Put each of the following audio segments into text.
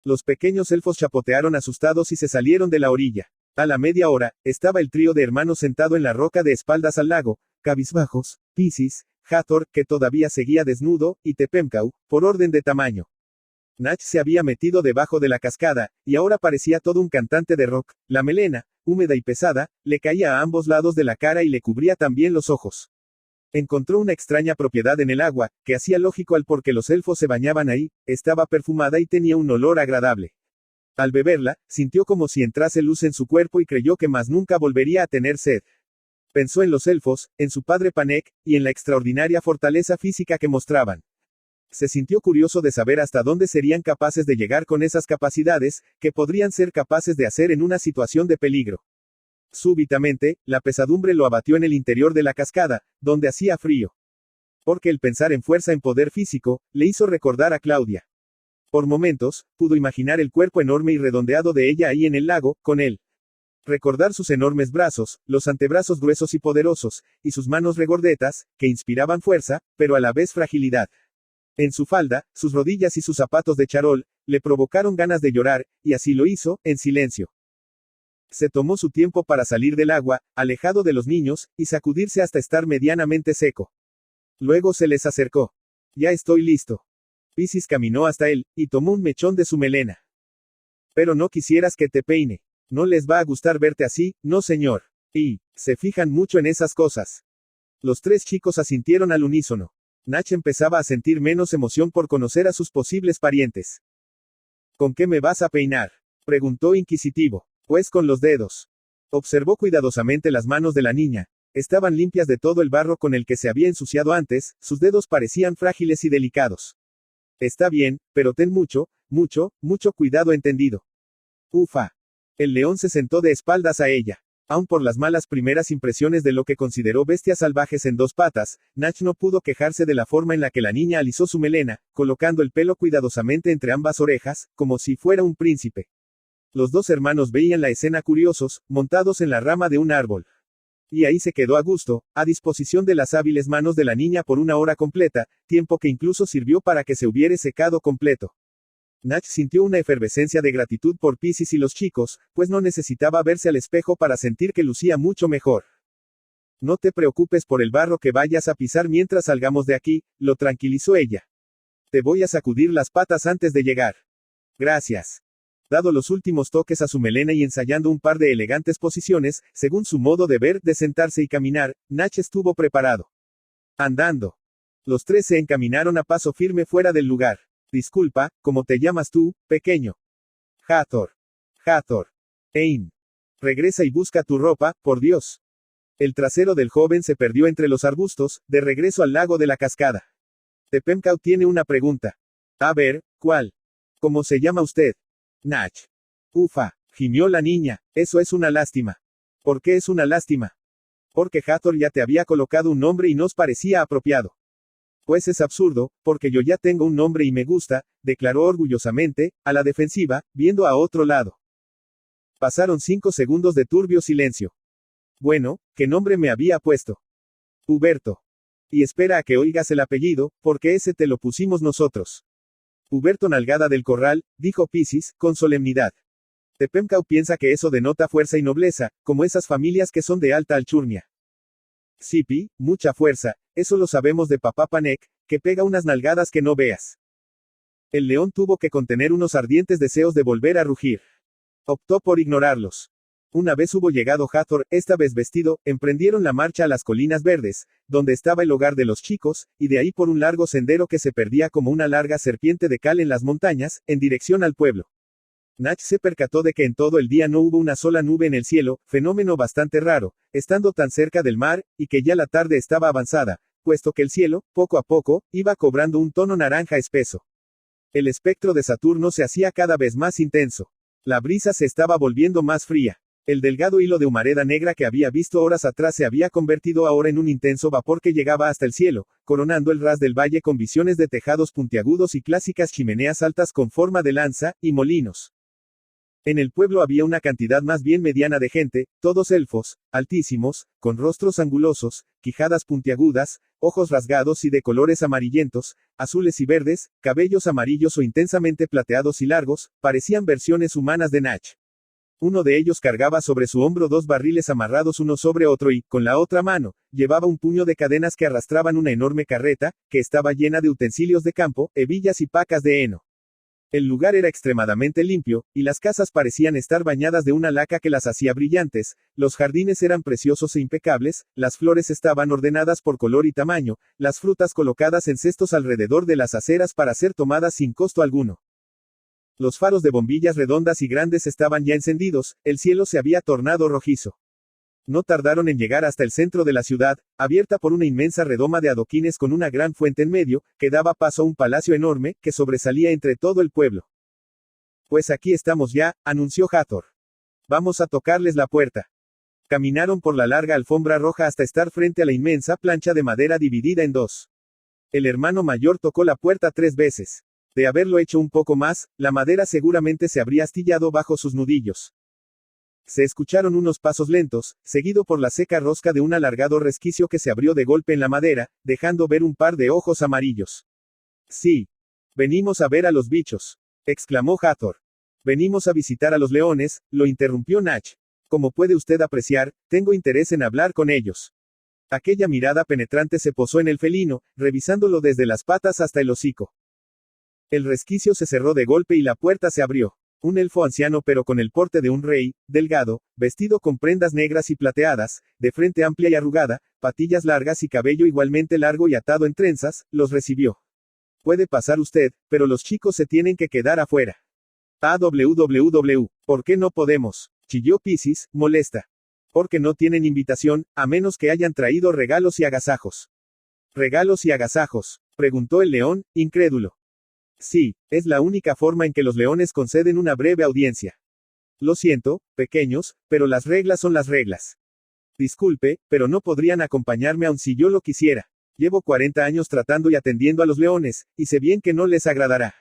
Los pequeños elfos chapotearon asustados y se salieron de la orilla. A la media hora, estaba el trío de hermanos sentado en la roca de espaldas al lago, cabizbajos, Piscis, Hathor, que todavía seguía desnudo, y Tepemcau, por orden de tamaño. Natch se había metido debajo de la cascada, y ahora parecía todo un cantante de rock. La melena, húmeda y pesada, le caía a ambos lados de la cara y le cubría también los ojos. Encontró una extraña propiedad en el agua, que hacía lógico al por qué los elfos se bañaban ahí, estaba perfumada y tenía un olor agradable. Al beberla, sintió como si entrase luz en su cuerpo y creyó que más nunca volvería a tener sed. Pensó en los elfos, en su padre Panek, y en la extraordinaria fortaleza física que mostraban. Se sintió curioso de saber hasta dónde serían capaces de llegar con esas capacidades, que podrían ser capaces de hacer en una situación de peligro. Súbitamente, la pesadumbre lo abatió en el interior de la cascada, donde hacía frío. Porque el pensar en fuerza en poder físico, le hizo recordar a Claudia. Por momentos, pudo imaginar el cuerpo enorme y redondeado de ella ahí en el lago, con él. Recordar sus enormes brazos, los antebrazos gruesos y poderosos, y sus manos regordetas, que inspiraban fuerza, pero a la vez fragilidad. En su falda, sus rodillas y sus zapatos de charol, le provocaron ganas de llorar, y así lo hizo, en silencio. Se tomó su tiempo para salir del agua, alejado de los niños, y sacudirse hasta estar medianamente seco. Luego se les acercó. Ya estoy listo. Piscis caminó hasta él, y tomó un mechón de su melena. Pero no quisieras que te peine. No les va a gustar verte así, no señor. Y, se fijan mucho en esas cosas. Los tres chicos asintieron al unísono. Natch empezaba a sentir menos emoción por conocer a sus posibles parientes. ¿Con qué me vas a peinar?, preguntó inquisitivo. Pues con los dedos. Observó cuidadosamente las manos de la niña. Estaban limpias de todo el barro con el que se había ensuciado antes, sus dedos parecían frágiles y delicados. Está bien, pero ten mucho cuidado, entendido. Ufa. El león se sentó de espaldas a ella. Aun por las malas primeras impresiones de lo que consideró bestias salvajes en dos patas, Natch no pudo quejarse de la forma en la que la niña alisó su melena, colocando el pelo cuidadosamente entre ambas orejas, como si fuera un príncipe. Los dos hermanos veían la escena curiosos, montados en la rama de un árbol. Y ahí se quedó a gusto, a disposición de las hábiles manos de la niña por una hora completa, tiempo que incluso sirvió para que se hubiere secado completo. Natch sintió una efervescencia de gratitud por Piscis y los chicos, pues no necesitaba verse al espejo para sentir que lucía mucho mejor. No te preocupes por el barro que vayas a pisar mientras salgamos de aquí, lo tranquilizó ella. Te voy a sacudir las patas antes de llegar. Gracias. Dado los últimos toques a su melena y ensayando un par de elegantes posiciones, según su modo de ver, de sentarse y caminar, Natch estuvo preparado. Andando. Los tres se encaminaron a paso firme fuera del lugar. Disculpa, ¿cómo te llamas tú, pequeño? Hathor. Hathor. Ein. Regresa y busca tu ropa, por Dios. El trasero del joven se perdió entre los arbustos, de regreso al lago de la cascada. Tepemcau tiene una pregunta. A ver, ¿cuál? ¿Cómo se llama usted? Natch. Ufa, gimió la niña, eso es una lástima. ¿Por qué es una lástima? Porque Hathor ya te había colocado un nombre y nos parecía apropiado. Pues es absurdo, porque yo ya tengo un nombre y me gusta, declaró orgullosamente, a la defensiva, viendo a otro lado. Pasaron 5 segundos de turbio silencio. Bueno, ¿qué nombre me había puesto? Huberto. Y espera a que oigas el apellido, porque ese te lo pusimos nosotros. Huberto Nalgada del Corral, dijo Piscis, con solemnidad. Tepemcau piensa que eso denota fuerza y nobleza, como esas familias que son de alta alchurnia. Sipi, mucha fuerza, eso lo sabemos de papá Panek, que pega unas nalgadas que no veas. El león tuvo que contener unos ardientes deseos de volver a rugir. Optó por ignorarlos. Una vez hubo llegado Hathor, esta vez vestido, emprendieron la marcha a las colinas verdes, donde estaba el hogar de los chicos, y de ahí por un largo sendero que se perdía como una larga serpiente de cal en las montañas, en dirección al pueblo. Natch se percató de que en todo el día no hubo una sola nube en el cielo, fenómeno bastante raro, estando tan cerca del mar, y que ya la tarde estaba avanzada, puesto que el cielo, poco a poco, iba cobrando un tono naranja espeso. El espectro de Saturno se hacía cada vez más intenso. La brisa se estaba volviendo más fría. El delgado hilo de humareda negra que había visto horas atrás se había convertido ahora en un intenso vapor que llegaba hasta el cielo, coronando el ras del valle con visiones de tejados puntiagudos y clásicas chimeneas altas con forma de lanza, y molinos. En el pueblo había una cantidad más bien mediana de gente, todos elfos, altísimos, con rostros angulosos, quijadas puntiagudas, ojos rasgados y de colores amarillentos, azules y verdes, cabellos amarillos o intensamente plateados y largos, parecían versiones humanas de Natch. Uno de ellos cargaba sobre su hombro dos barriles amarrados uno sobre otro y, con la otra mano, llevaba un puño de cadenas que arrastraban una enorme carreta, que estaba llena de utensilios de campo, hebillas y pacas de heno. El lugar era extremadamente limpio, y las casas parecían estar bañadas de una laca que las hacía brillantes, los jardines eran preciosos e impecables, las flores estaban ordenadas por color y tamaño, las frutas colocadas en cestos alrededor de las aceras para ser tomadas sin costo alguno. Los faros de bombillas redondas y grandes estaban ya encendidos, el cielo se había tornado rojizo. No tardaron en llegar hasta el centro de la ciudad, abierta por una inmensa redoma de adoquines con una gran fuente en medio, que daba paso a un palacio enorme, que sobresalía entre todo el pueblo. Pues aquí estamos ya, anunció Hathor. Vamos a tocarles la puerta. Caminaron por la larga alfombra roja hasta estar frente a la inmensa plancha de madera dividida en dos. El hermano mayor tocó la puerta 3 veces. De haberlo hecho un poco más, la madera seguramente se habría astillado bajo sus nudillos. Se escucharon unos pasos lentos, seguido por la seca rosca de un alargado resquicio que se abrió de golpe en la madera, dejando ver un par de ojos amarillos. Sí. Venimos a ver a los bichos, exclamó Hathor. Venimos a visitar a los leones, lo interrumpió Natch. Como puede usted apreciar, tengo interés en hablar con ellos. Aquella mirada penetrante se posó en el felino, revisándolo desde las patas hasta el hocico. El resquicio se cerró de golpe y la puerta se abrió. Un elfo anciano pero con el porte de un rey, delgado, vestido con prendas negras y plateadas, de frente amplia y arrugada, patillas largas y cabello igualmente largo y atado en trenzas, los recibió. Puede pasar usted, pero los chicos se tienen que quedar afuera. ¿Por qué no podemos? Chilló Piscis, molesta. Porque no tienen invitación, a menos que hayan traído regalos y agasajos. ¿Regalos y agasajos?, preguntó el león, incrédulo. Sí, es la única forma en que los leones conceden una breve audiencia. Lo siento, pequeños, pero las reglas son las reglas. Disculpe, pero no podrían acompañarme aun si yo lo quisiera. Llevo 40 años tratando y atendiendo a los leones, y sé bien que no les agradará.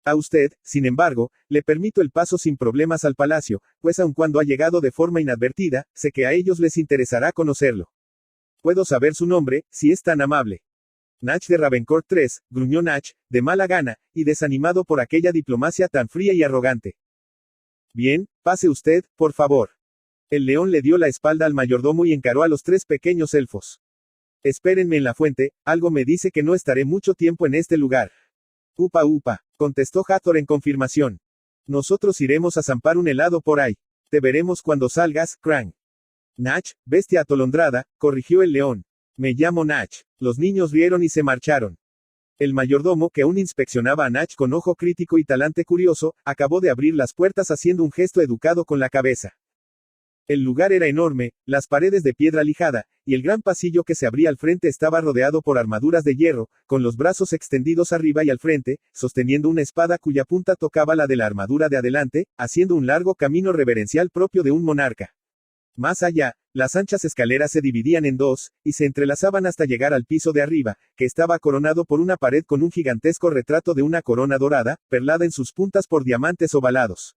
A usted, sin embargo, le permito el paso sin problemas al palacio, pues aun cuando ha llegado de forma inadvertida, sé que a ellos les interesará conocerlo. ¿Puedo saber su nombre, si es tan amable? Natch de Ravencourt III, gruñó Natch, de mala gana, y desanimado por aquella diplomacia tan fría y arrogante. Bien, pase usted, por favor. El león le dio la espalda al mayordomo y encaró a los 3 pequeños elfos. Espérenme en la fuente, algo me dice que no estaré mucho tiempo en este lugar. Upa upa, contestó Hathor en confirmación. Nosotros iremos a zampar un helado por ahí. Te veremos cuando salgas, Krang. Natch, bestia atolondrada, corrigió el león. Me llamo Natch. Los niños rieron y se marcharon. El mayordomo, que aún inspeccionaba a Natch con ojo crítico y talante curioso, acabó de abrir las puertas haciendo un gesto educado con la cabeza. El lugar era enorme, las paredes de piedra lijada, y el gran pasillo que se abría al frente estaba rodeado por armaduras de hierro, con los brazos extendidos arriba y al frente, sosteniendo una espada cuya punta tocaba la de la armadura de adelante, haciendo un largo camino reverencial propio de un monarca. Más allá, las anchas escaleras se dividían en 2, y se entrelazaban hasta llegar al piso de arriba, que estaba coronado por una pared con un gigantesco retrato de una corona dorada, perlada en sus puntas por diamantes ovalados.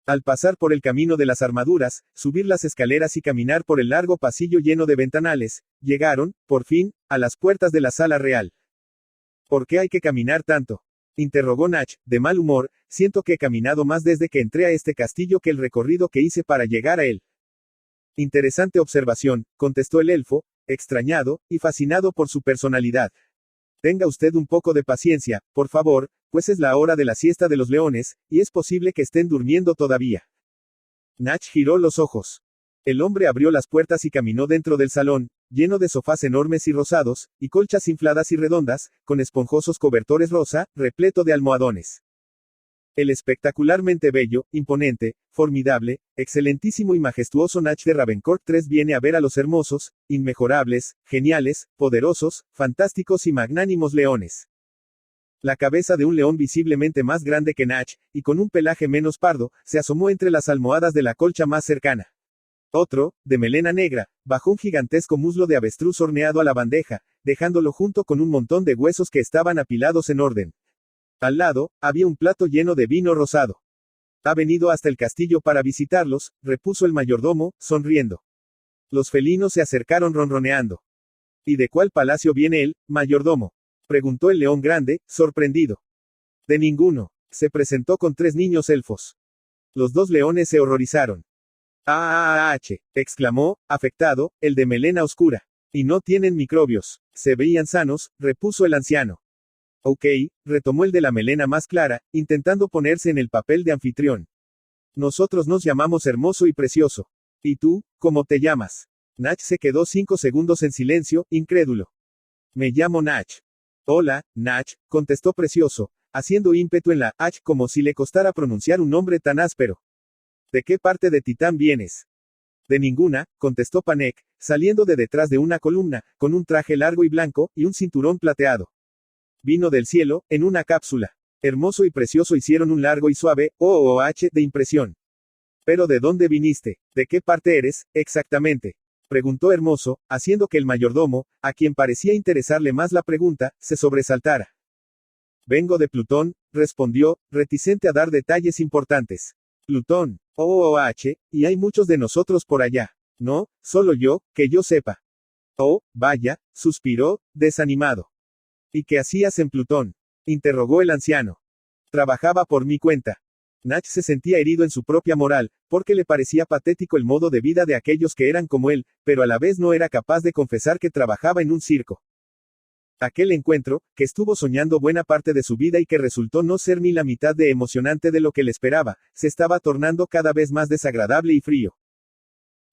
Al pasar por el camino de las armaduras, subir las escaleras y caminar por el largo pasillo lleno de ventanales, llegaron, por fin, a las puertas de la sala real. ¿Por qué hay que caminar tanto?, interrogó Natch, de mal humor. Siento que he caminado más desde que entré a este castillo que el recorrido que hice para llegar a él. Interesante observación, contestó el elfo, extrañado, y fascinado por su personalidad. Tenga usted un poco de paciencia, por favor, pues es la hora de la siesta de los leones, y es posible que estén durmiendo todavía. Natch giró los ojos. El hombre abrió las puertas y caminó dentro del salón, lleno de sofás enormes y rosados, y colchas infladas y redondas, con esponjosos cobertores rosa, repleto de almohadones. El espectacularmente bello, imponente, formidable, excelentísimo y majestuoso Natch de Ravencourt III viene a ver a los hermosos, inmejorables, geniales, poderosos, fantásticos y magnánimos leones. La cabeza de un león visiblemente más grande que Natch, y con un pelaje menos pardo, se asomó entre las almohadas de la colcha más cercana. Otro, de melena negra, bajó un gigantesco muslo de avestruz horneado a la bandeja, dejándolo junto con un montón de huesos que estaban apilados en orden. Al lado, había un plato lleno de vino rosado. Ha venido hasta el castillo para visitarlos, repuso el mayordomo, sonriendo. Los felinos se acercaron ronroneando. ¿Y de cuál palacio viene él, mayordomo? Preguntó el león grande, sorprendido. De ninguno. Se presentó con 3 niños elfos. Los 2 leones se horrorizaron. Exclamó, afectado, el de melena oscura. Y no tienen microbios. Se veían sanos, repuso el anciano. Ok, retomó el de la melena más clara, intentando ponerse en el papel de anfitrión. Nosotros nos llamamos Hermoso y Precioso. ¿Y tú, cómo te llamas? Nach se quedó 5 segundos en silencio, incrédulo. Me llamo Nach. Hola, Nach, contestó Precioso, haciendo ímpetu en la H como si le costara pronunciar un nombre tan áspero. ¿De qué parte de Titán vienes? De ninguna, contestó Panek, saliendo de detrás de una columna, con un traje largo y blanco, y un cinturón plateado. Vino del cielo, en una cápsula. Hermoso y Precioso hicieron un largo y suave OOH de impresión. ¿Pero de dónde viniste? ¿De qué parte eres, exactamente? Preguntó Hermoso, haciendo que el mayordomo, a quien parecía interesarle más la pregunta, se sobresaltara. Vengo de Plutón, respondió, reticente a dar detalles importantes. Plutón, OOH, y hay muchos de nosotros por allá. No, solo yo, que yo sepa. Oh, vaya, suspiró, desanimado. ¿Y qué hacías en Plutón? Interrogó el anciano. Trabajaba por mi cuenta. Nach se sentía herido en su propia moral, porque le parecía patético el modo de vida de aquellos que eran como él, pero a la vez no era capaz de confesar que trabajaba en un circo. Aquel encuentro, que estuvo soñando buena parte de su vida y que resultó no ser ni la mitad de emocionante de lo que le esperaba, se estaba tornando cada vez más desagradable y frío.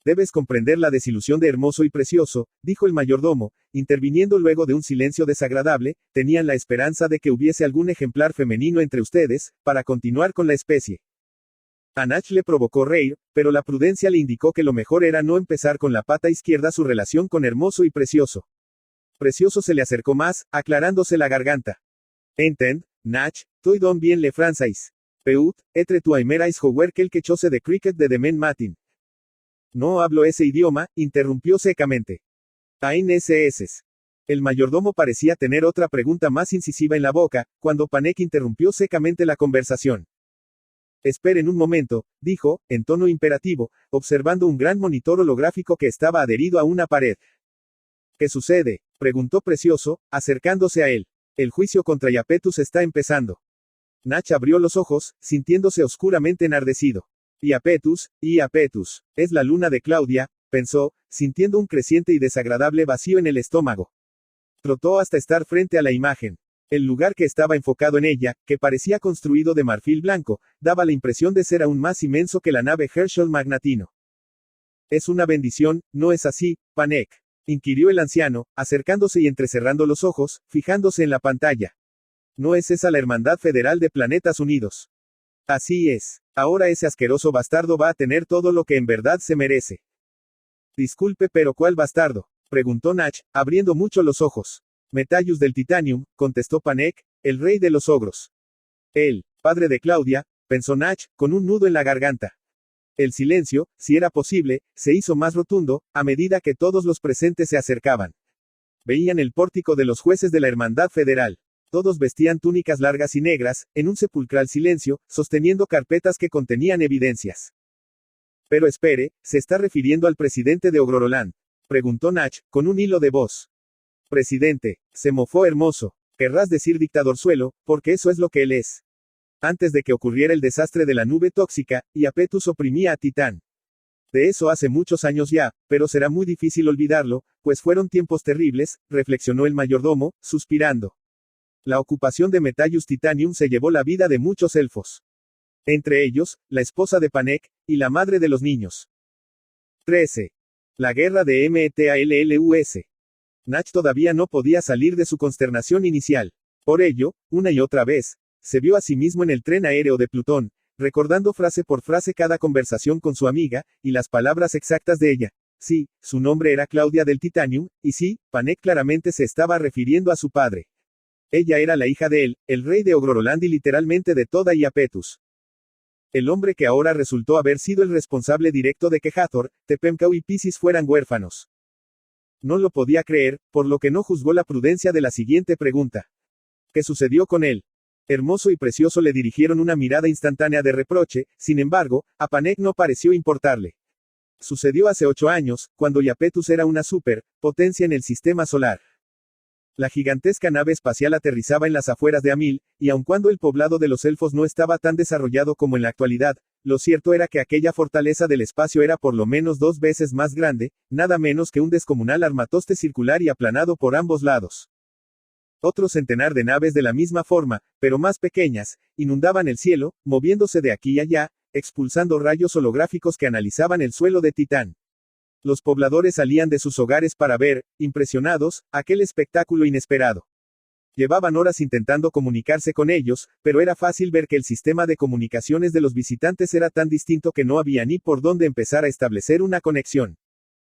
Debes comprender la desilusión de Hermoso y Precioso, dijo el mayordomo, interviniendo luego de un silencio desagradable, tenían la esperanza de que hubiese algún ejemplar femenino entre ustedes, para continuar con la especie. A Nach le provocó reír, pero la prudencia le indicó que lo mejor era no empezar con la pata izquierda su relación con Hermoso y Precioso. Precioso se le acercó más, aclarándose la garganta. Entend, Nach, toi don bien le francais. Peut, etre tu aimerais jouer quelque chose de cricket de demain matin. No hablo ese idioma, interrumpió secamente. ANSS. El mayordomo parecía tener otra pregunta más incisiva en la boca, cuando Panek interrumpió secamente la conversación. Esperen un momento, dijo, en tono imperativo, observando un gran monitor holográfico que estaba adherido a una pared. ¿Qué sucede? Preguntó Precioso, acercándose a él. El juicio contra Iapetus está empezando. Nach abrió los ojos, sintiéndose oscuramente enardecido. Iapetus, es la luna de Claudia, pensó, sintiendo un creciente y desagradable vacío en el estómago. Trotó hasta estar frente a la imagen. El lugar que estaba enfocado en ella, que parecía construido de marfil blanco, daba la impresión de ser aún más inmenso que la nave Herschel Magnatino. Es una bendición, ¿no es así, Panek? Inquirió el anciano, acercándose y entrecerrando los ojos, fijándose en la pantalla. ¿No es esa la Hermandad Federal de Planetas Unidos? Así es. Ahora ese asqueroso bastardo va a tener todo lo que en verdad se merece. Disculpe, pero ¿cuál bastardo? Preguntó Nach, abriendo mucho los ojos. Metallus del Titanium, contestó Panek, el rey de los ogros. El padre de Claudia, pensó Nach, con un nudo en la garganta. El silencio, si era posible, se hizo más rotundo, a medida que todos los presentes se acercaban. Veían el pórtico de los jueces de la Hermandad Federal. Todos vestían túnicas largas y negras, en un sepulcral silencio, sosteniendo carpetas que contenían evidencias. Pero espere, ¿se está refiriendo al presidente de Ogroroland? Preguntó Nach, con un hilo de voz. Presidente, se mofó Hermoso. Querrás decir dictadorzuelo, porque eso es lo que él es. Antes de que ocurriera el desastre de la nube tóxica, Iapetus oprimía a Titán. De eso hace muchos años ya, pero será muy difícil olvidarlo, pues fueron tiempos terribles, reflexionó el mayordomo, suspirando. La ocupación de Metallus Titanium se llevó la vida de muchos elfos. Entre ellos, la esposa de Panek, y la madre de los niños. 13. La guerra de Metallus. Nach todavía no podía salir de su consternación inicial. Por ello, una y otra vez, se vio a sí mismo en el tren aéreo de Plutón, recordando frase por frase cada conversación con su amiga, y las palabras exactas de ella. Sí, su nombre era Claudia del Titanium, y sí, Panek claramente se estaba refiriendo a su padre. Ella era la hija de él, el rey de Ogroroland y literalmente de toda Iapetus. El hombre que ahora resultó haber sido el responsable directo de que Hathor, Tepemcau y Piscis fueran huérfanos. No lo podía creer, por lo que no juzgó la prudencia de la siguiente pregunta. ¿Qué sucedió con él? Hermoso y Precioso le dirigieron una mirada instantánea de reproche, sin embargo, a Panek no pareció importarle. Sucedió hace 8 años, cuando Iapetus era una superpotencia en el sistema solar. La gigantesca nave espacial aterrizaba en las afueras de Amil, y aun cuando el poblado de los elfos no estaba tan desarrollado como en la actualidad, lo cierto era que aquella fortaleza del espacio era por lo menos 2 veces más grande, nada menos que un descomunal armatoste circular y aplanado por ambos lados. Otro centenar de naves de la misma forma, pero más pequeñas, inundaban el cielo, moviéndose de aquí y allá, expulsando rayos holográficos que analizaban el suelo de Titán. Los pobladores salían de sus hogares para ver, impresionados, aquel espectáculo inesperado. Llevaban horas intentando comunicarse con ellos, pero era fácil ver que el sistema de comunicaciones de los visitantes era tan distinto que no había ni por dónde empezar a establecer una conexión.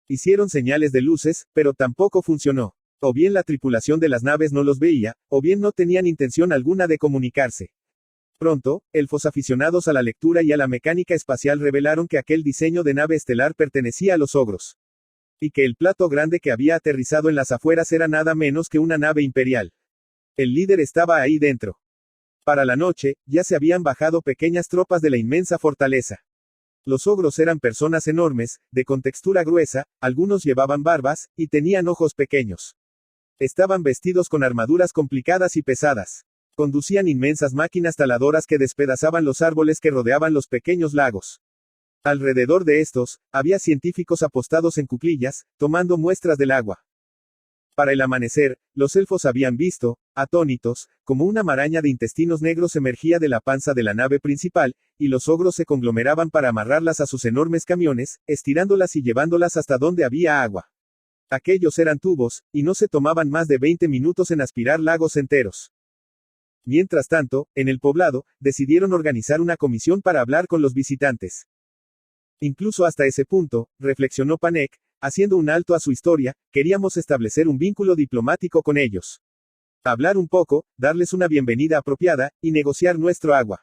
Hicieron señales de luces, pero tampoco funcionó. O bien la tripulación de las naves no los veía, o bien no tenían intención alguna de comunicarse. Pronto, elfos aficionados a la lectura y a la mecánica espacial revelaron que aquel diseño de nave estelar pertenecía a los ogros. Y que el plato grande que había aterrizado en las afueras era nada menos que una nave imperial. El líder estaba ahí dentro. Para la noche, ya se habían bajado pequeñas tropas de la inmensa fortaleza. Los ogros eran personas enormes, de contextura gruesa, algunos llevaban barbas, y tenían ojos pequeños. Estaban vestidos con armaduras complicadas y pesadas. Conducían inmensas máquinas taladoras que despedazaban los árboles que rodeaban los pequeños lagos. Alrededor de estos, había científicos apostados en cuclillas, tomando muestras del agua. Para el amanecer, los elfos habían visto, atónitos, como una maraña de intestinos negros emergía de la panza de la nave principal, y los ogros se conglomeraban para amarrarlas a sus enormes camiones, estirándolas y llevándolas hasta donde había agua. Aquellos eran tubos, y no se tomaban más de 20 minutos en aspirar lagos enteros. Mientras tanto, en el poblado, decidieron organizar una comisión para hablar con los visitantes. Incluso hasta ese punto, reflexionó Panek, haciendo un alto a su historia, queríamos establecer un vínculo diplomático con ellos. Hablar un poco, darles una bienvenida apropiada, y negociar nuestro agua.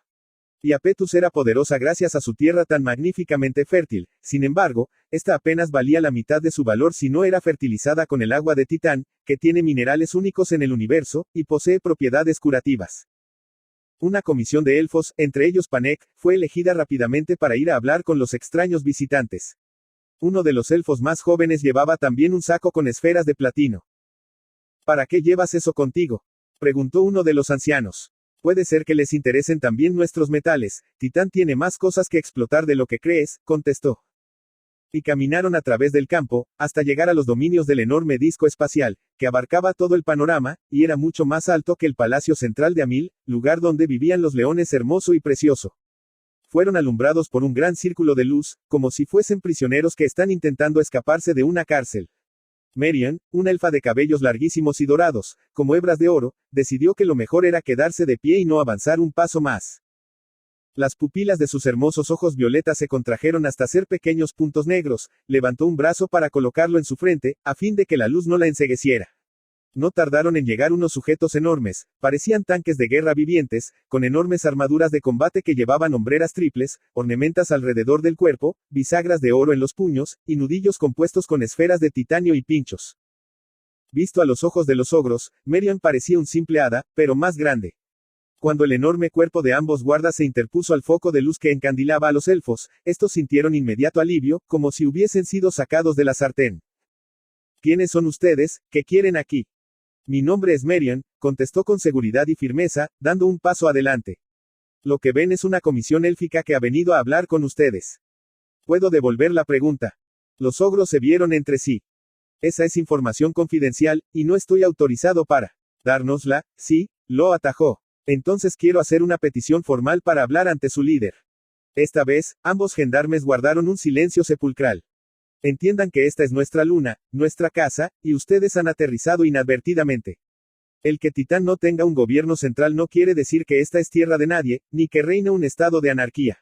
Iapetus era poderosa gracias a su tierra tan magníficamente fértil, sin embargo, esta apenas valía la mitad de su valor si no era fertilizada con el agua de Titán, que tiene minerales únicos en el universo, y posee propiedades curativas. Una comisión de elfos, entre ellos Panek, fue elegida rápidamente para ir a hablar con los extraños visitantes. Uno de los elfos más jóvenes llevaba también un saco con esferas de platino. ¿Para qué llevas eso contigo?, preguntó uno de los ancianos. Puede ser que les interesen también nuestros metales, Titán tiene más cosas que explotar de lo que crees, contestó. Y caminaron a través del campo, hasta llegar a los dominios del enorme disco espacial, que abarcaba todo el panorama, y era mucho más alto que el palacio central de Amil, lugar donde vivían los leones hermoso y precioso. Fueron alumbrados por un gran círculo de luz, como si fuesen prisioneros que están intentando escaparse de una cárcel. Merian, una elfa de cabellos larguísimos y dorados, como hebras de oro, decidió que lo mejor era quedarse de pie y no avanzar un paso más. Las pupilas de sus hermosos ojos violetas se contrajeron hasta ser pequeños puntos negros, levantó un brazo para colocarlo en su frente, a fin de que la luz no la encegueciera. No tardaron en llegar unos sujetos enormes, parecían tanques de guerra vivientes, con enormes armaduras de combate que llevaban hombreras triples, ornamentas alrededor del cuerpo, bisagras de oro en los puños, y nudillos compuestos con esferas de titanio y pinchos. Visto a los ojos de los ogros, Merian parecía un simple hada, pero más grande. Cuando el enorme cuerpo de ambos guardas se interpuso al foco de luz que encandilaba a los elfos, estos sintieron inmediato alivio, como si hubiesen sido sacados de la sartén. ¿Quiénes son ustedes? ¿Qué quieren aquí? Mi nombre es Merian, contestó con seguridad y firmeza, dando un paso adelante. Lo que ven es una comisión élfica que ha venido a hablar con ustedes. ¿Puedo devolver la pregunta? Los ogros se vieron entre sí. Esa es información confidencial, y no estoy autorizado para dárnosla. Sí, lo atajó. Entonces quiero hacer una petición formal para hablar ante su líder. Esta vez, ambos gendarmes guardaron un silencio sepulcral. Entiendan que esta es nuestra luna, nuestra casa, y ustedes han aterrizado inadvertidamente. El que Titán no tenga un gobierno central no quiere decir que esta es tierra de nadie, ni que reine un estado de anarquía.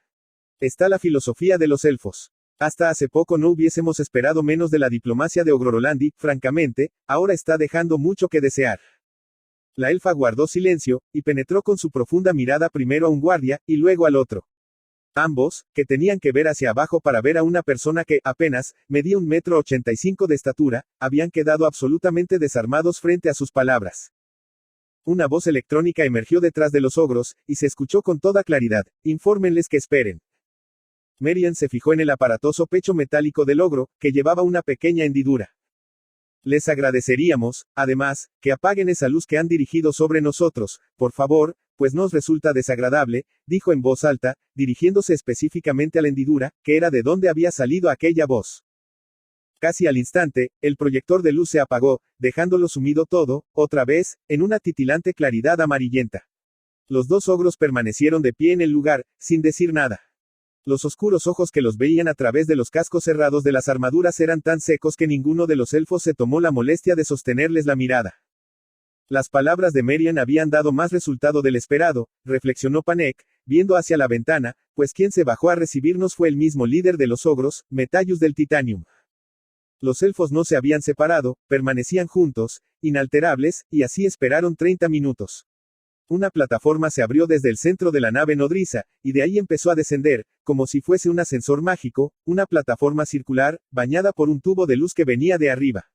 Está la filosofía de los elfos. Hasta hace poco no hubiésemos esperado menos de la diplomacia de Ogrorolandi, y, francamente, ahora está dejando mucho que desear. La elfa guardó silencio, y penetró con su profunda mirada primero a un guardia, y luego al otro. Ambos, que tenían que ver hacia abajo para ver a una persona que, apenas, medía 1,85 m de estatura, habían quedado absolutamente desarmados frente a sus palabras. Una voz electrónica emergió detrás de los ogros, y se escuchó con toda claridad: infórmenles que esperen. Merian se fijó en el aparatoso pecho metálico del ogro, que llevaba una pequeña hendidura. Les agradeceríamos, además, que apaguen esa luz que han dirigido sobre nosotros, por favor, pues nos resulta desagradable, dijo en voz alta, dirigiéndose específicamente a la hendidura, que era de donde había salido aquella voz. Casi al instante, el proyector de luz se apagó, dejándolo sumido todo, otra vez, en una titilante claridad amarillenta. Los dos ogros permanecieron de pie en el lugar, sin decir nada. Los oscuros ojos que los veían a través de los cascos cerrados de las armaduras eran tan secos que ninguno de los elfos se tomó la molestia de sostenerles la mirada. Las palabras de Merian habían dado más resultado del esperado, reflexionó Panek, viendo hacia la ventana, pues quien se bajó a recibirnos fue el mismo líder de los ogros, Metallus del Titanium. Los elfos no se habían separado, permanecían juntos, inalterables, y así esperaron 30 minutos. Una plataforma se abrió desde el centro de la nave nodriza, y de ahí empezó a descender, como si fuese un ascensor mágico, una plataforma circular, bañada por un tubo de luz que venía de arriba.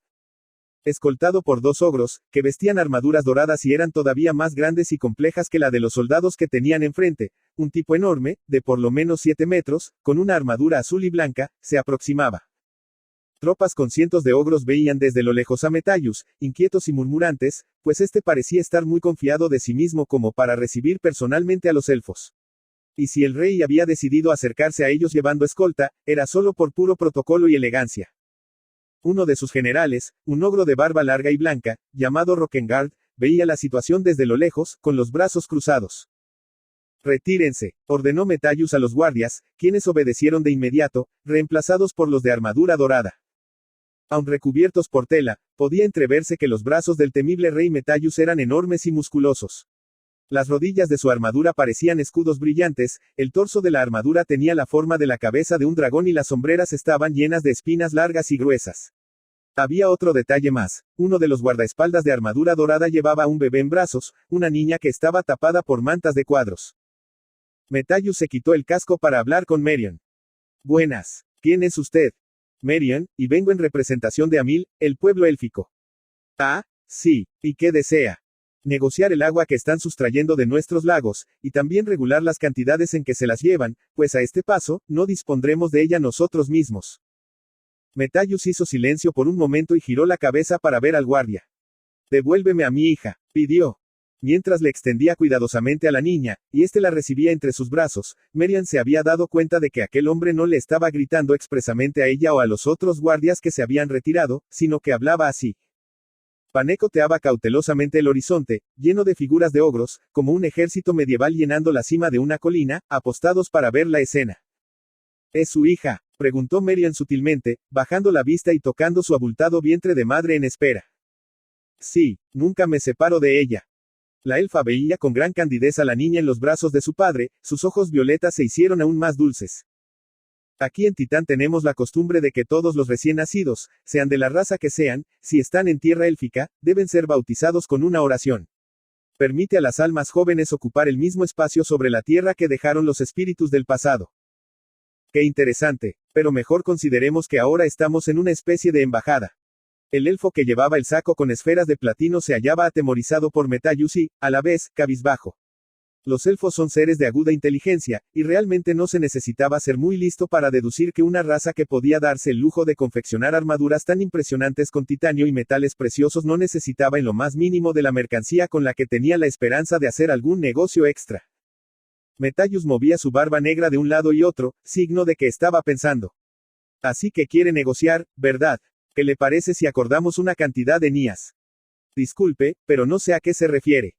Escoltado por dos ogros, que vestían armaduras doradas y eran todavía más grandes y complejas que la de los soldados que tenían enfrente, un tipo enorme, de por lo menos 7 metros, con una armadura azul y blanca, se aproximaba. Tropas con cientos de ogros veían desde lo lejos a Metallus, inquietos y murmurantes, pues este parecía estar muy confiado de sí mismo como para recibir personalmente a los elfos. Y si el rey había decidido acercarse a ellos llevando escolta, era solo por puro protocolo y elegancia. Uno de sus generales, un ogro de barba larga y blanca, llamado Rokengard, veía la situación desde lo lejos, con los brazos cruzados. «Retírense», ordenó Metallus a los guardias, quienes obedecieron de inmediato, reemplazados por los de armadura dorada. Aun recubiertos por tela, podía entreverse que los brazos del temible rey Metallus eran enormes y musculosos. Las rodillas de su armadura parecían escudos brillantes, el torso de la armadura tenía la forma de la cabeza de un dragón y las sombreras estaban llenas de espinas largas y gruesas. Había otro detalle más, uno de los guardaespaldas de armadura dorada llevaba a un bebé en brazos, una niña que estaba tapada por mantas de cuadros. Metallus se quitó el casco para hablar con Merian. «Buenas. ¿Quién es usted?» «Merian, y vengo en representación de Amil, el pueblo élfico». «Ah, sí, ¿y qué desea?» «Negociar el agua que están sustrayendo de nuestros lagos, y también regular las cantidades en que se las llevan, pues a este paso, no dispondremos de ella nosotros mismos». Metallus hizo silencio por un momento y giró la cabeza para ver al guardia. «Devuélveme a mi hija», pidió. Mientras le extendía cuidadosamente a la niña, y éste la recibía entre sus brazos, Merian se había dado cuenta de que aquel hombre no le estaba gritando expresamente a ella o a los otros guardias que se habían retirado, sino que hablaba así. Panek oteaba cautelosamente el horizonte, lleno de figuras de ogros, como un ejército medieval llenando la cima de una colina, apostados para ver la escena. ¿Es su hija?, preguntó Merian sutilmente, bajando la vista y tocando su abultado vientre de madre en espera. Sí, nunca me separo de ella. La elfa veía con gran candidez a la niña en los brazos de su padre, sus ojos violetas se hicieron aún más dulces. Aquí en Titán tenemos la costumbre de que todos los recién nacidos, sean de la raza que sean, si están en tierra élfica, deben ser bautizados con una oración. Permite a las almas jóvenes ocupar el mismo espacio sobre la tierra que dejaron los espíritus del pasado. Qué interesante, pero mejor consideremos que ahora estamos en una especie de embajada. El elfo que llevaba el saco con esferas de platino se hallaba atemorizado por Metallus y, a la vez, cabizbajo. Los elfos son seres de aguda inteligencia, y realmente no se necesitaba ser muy listo para deducir que una raza que podía darse el lujo de confeccionar armaduras tan impresionantes con titanio y metales preciosos no necesitaba en lo más mínimo de la mercancía con la que tenía la esperanza de hacer algún negocio extra. Metallus movía su barba negra de un lado y otro, signo de que estaba pensando. Así que quiere negociar, ¿verdad? ¿Qué le parece si acordamos una cantidad de nías? Disculpe, pero no sé a qué se refiere.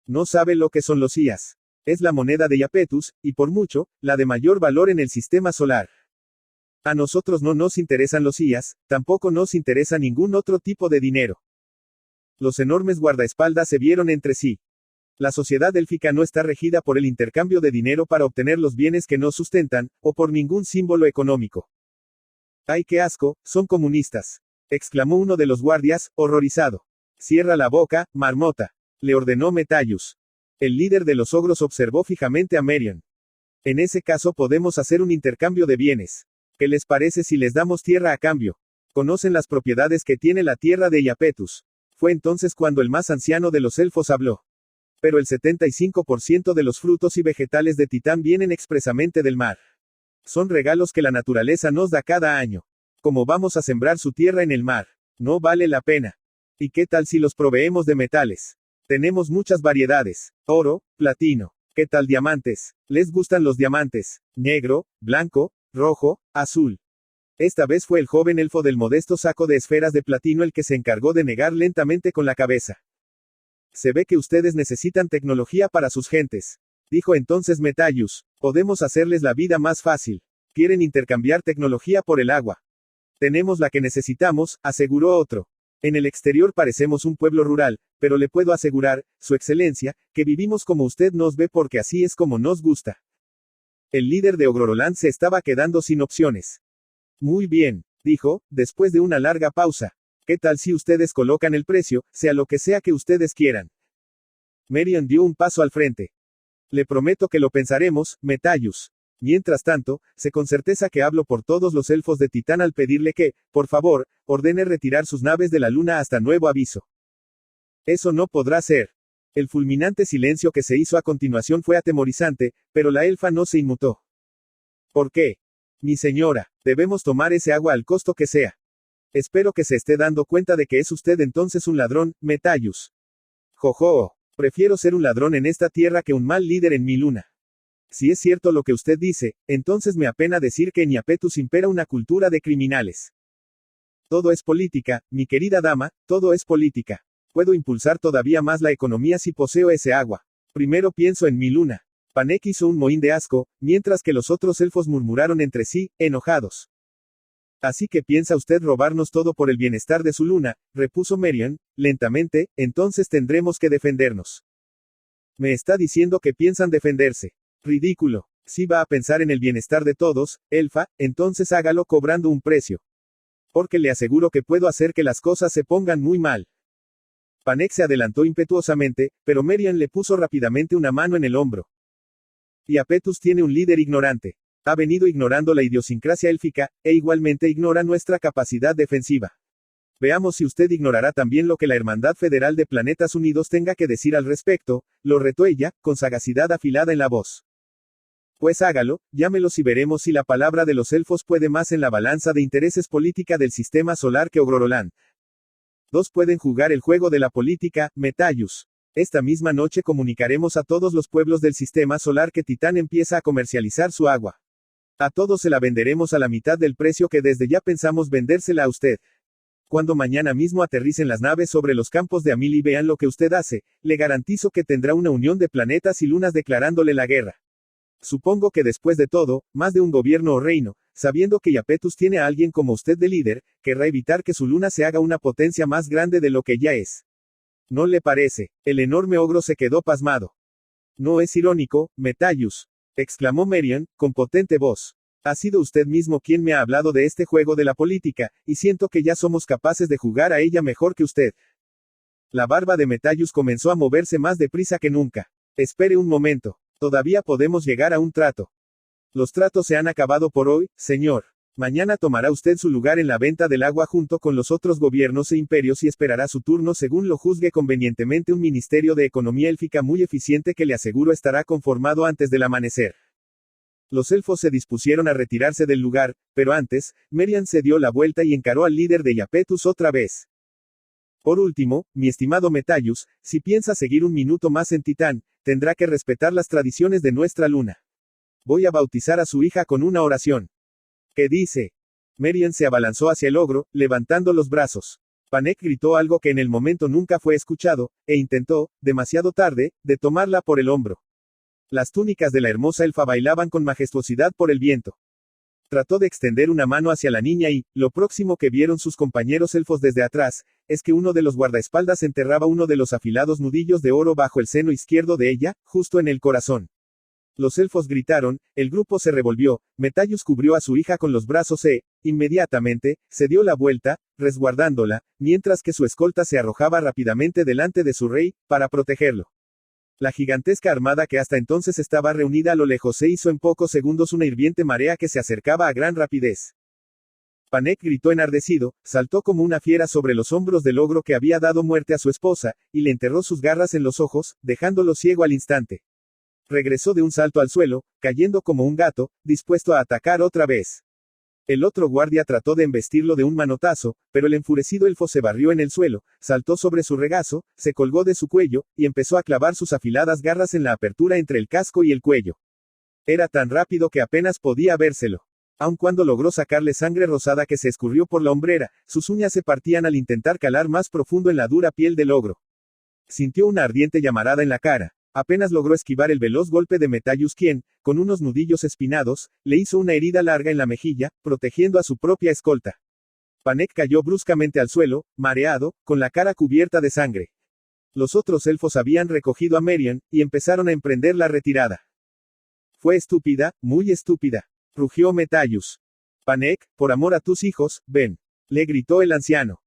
No sabe lo que son los ías. Es la moneda de Iapetus, y por mucho, la de mayor valor en el sistema solar. A nosotros no nos interesan los ías, tampoco nos interesa ningún otro tipo de dinero. Los enormes guardaespaldas se vieron entre sí. La sociedad élfica no está regida por el intercambio de dinero para obtener los bienes que nos sustentan, o por ningún símbolo económico. ¡Ay, qué asco! Son comunistas, exclamó uno de los guardias, horrorizado. Cierra la boca, marmota, le ordenó Metallus. El líder de los ogros observó fijamente a Merian. En ese caso podemos hacer un intercambio de bienes. ¿Qué les parece si les damos tierra a cambio? Conocen las propiedades que tiene la tierra de Iapetus. Fue entonces cuando el más anciano de los elfos habló. Pero el 75% de los frutos y vegetales de Titán vienen expresamente del mar. Son regalos que la naturaleza nos da cada año. Como vamos a sembrar su tierra en el mar. No vale la pena. ¿Y qué tal si los proveemos de metales? Tenemos muchas variedades. Oro, platino. ¿Qué tal diamantes? ¿Les gustan los diamantes? Negro, blanco, rojo, azul. Esta vez fue el joven elfo del modesto saco de esferas de platino el que se encargó de negar lentamente con la cabeza. Se ve que ustedes necesitan tecnología para sus gentes. Dijo entonces Metallus. Podemos hacerles la vida más fácil. Quieren intercambiar tecnología por el agua. Tenemos la que necesitamos, aseguró otro. En el exterior parecemos un pueblo rural, pero le puedo asegurar, Su Excelencia, que vivimos como usted nos ve porque así es como nos gusta. El líder de Ogroroland se estaba quedando sin opciones. Muy bien, dijo, después de una larga pausa. ¿Qué tal si ustedes colocan el precio, sea lo que sea que ustedes quieran? Merion dio un paso al frente. Le prometo que lo pensaremos, Metallus. Mientras tanto, sé con certeza que hablo por todos los elfos de Titán al pedirle que, por favor, ordene retirar sus naves de la luna hasta nuevo aviso. Eso no podrá ser. El fulminante silencio que se hizo a continuación fue atemorizante, pero la elfa no se inmutó. ¿Por qué? Mi señora, debemos tomar ese agua al costo que sea. Espero que se esté dando cuenta de que es usted entonces un ladrón, Metallus. Jojo, prefiero ser un ladrón en esta tierra que un mal líder en mi luna. Si es cierto lo que usted dice, entonces me apena decir que en Iapetus impera una cultura de criminales. Todo es política, mi querida dama, todo es política. Puedo impulsar todavía más la economía si poseo ese agua. Primero pienso en mi luna. Panek hizo un mohín de asco, mientras que los otros elfos murmuraron entre sí, enojados. Así que piensa usted robarnos todo por el bienestar de su luna, repuso Merion, lentamente, entonces tendremos que defendernos. Me está diciendo que piensan defenderse. Ridículo. Si va a pensar en el bienestar de todos, elfa, entonces hágalo cobrando un precio. Porque le aseguro que puedo hacer que las cosas se pongan muy mal. Panek se adelantó impetuosamente, pero Merion le puso rápidamente una mano en el hombro. Iapetus tiene un líder ignorante. Ha venido ignorando la idiosincrasia élfica, e igualmente ignora nuestra capacidad defensiva. Veamos si usted ignorará también lo que la Hermandad Federal de Planetas Unidos tenga que decir al respecto, lo retó ella, con sagacidad afilada en la voz. Pues hágalo, llámelos y veremos si la palabra de los elfos puede más en la balanza de intereses política del sistema solar que Ogroroland. Dos pueden jugar el juego de la política, Metallus. Esta misma noche comunicaremos a todos los pueblos del sistema solar que Titán empieza a comercializar su agua. A todos se la venderemos a la mitad del precio que desde ya pensamos vendérsela a usted. Cuando mañana mismo aterricen las naves sobre los campos de Amil y vean lo que usted hace, le garantizo que tendrá una unión de planetas y lunas declarándole la guerra. Supongo que después de todo, más de un gobierno o reino, sabiendo que Iapetus tiene a alguien como usted de líder, querrá evitar que su luna se haga una potencia más grande de lo que ya es. ¿No le parece? El enorme ogro se quedó pasmado. No es irónico, Metallus, exclamó Merion, con potente voz. Ha sido usted mismo quien me ha hablado de este juego de la política, y siento que ya somos capaces de jugar a ella mejor que usted. La barba de Metallus comenzó a moverse más deprisa que nunca. Espere un momento. Todavía podemos llegar a un trato. Los tratos se han acabado por hoy, señor. Mañana tomará usted su lugar en la venta del agua junto con los otros gobiernos e imperios y esperará su turno según lo juzgue convenientemente un ministerio de economía élfica muy eficiente que le aseguro estará conformado antes del amanecer. Los elfos se dispusieron a retirarse del lugar, pero antes, Merion se dio la vuelta y encaró al líder de Iapetus otra vez. Por último, mi estimado Metallus, si piensa seguir un minuto más en Titán, tendrá que respetar las tradiciones de nuestra luna. Voy a bautizar a su hija con una oración. ¿Qué dice? Merion se abalanzó hacia el ogro, levantando los brazos. Panek gritó algo que en el momento nunca fue escuchado, e intentó, demasiado tarde, de tomarla por el hombro. Las túnicas de la hermosa elfa bailaban con majestuosidad por el viento. Trató de extender una mano hacia la niña y, lo próximo que vieron sus compañeros elfos desde atrás, es que uno de los guardaespaldas enterraba uno de los afilados nudillos de oro bajo el seno izquierdo de ella, justo en el corazón. Los elfos gritaron, el grupo se revolvió, Metallus cubrió a su hija con los brazos e, inmediatamente, se dio la vuelta, resguardándola, mientras que su escolta se arrojaba rápidamente delante de su rey, para protegerlo. La gigantesca armada que hasta entonces estaba reunida a lo lejos se hizo en pocos segundos una hirviente marea que se acercaba a gran rapidez. Panek gritó enardecido, saltó como una fiera sobre los hombros del ogro que había dado muerte a su esposa, y le enterró sus garras en los ojos, dejándolo ciego al instante. Regresó de un salto al suelo, cayendo como un gato, dispuesto a atacar otra vez. El otro guardia trató de embestirlo de un manotazo, pero el enfurecido elfo se barrió en el suelo, saltó sobre su regazo, se colgó de su cuello, y empezó a clavar sus afiladas garras en la apertura entre el casco y el cuello. Era tan rápido que apenas podía vérselo. Aun cuando logró sacarle sangre rosada que se escurrió por la hombrera, sus uñas se partían al intentar calar más profundo en la dura piel del ogro. Sintió una ardiente llamarada en la cara. Apenas logró esquivar el veloz golpe de Metellus quien, con unos nudillos espinados, le hizo una herida larga en la mejilla, protegiendo a su propia escolta. Panek cayó bruscamente al suelo, mareado, con la cara cubierta de sangre. Los otros elfos habían recogido a Merion, y empezaron a emprender la retirada. Fue estúpida, muy estúpida, rugió Metellus. Panek, por amor a tus hijos, ven, le gritó el anciano.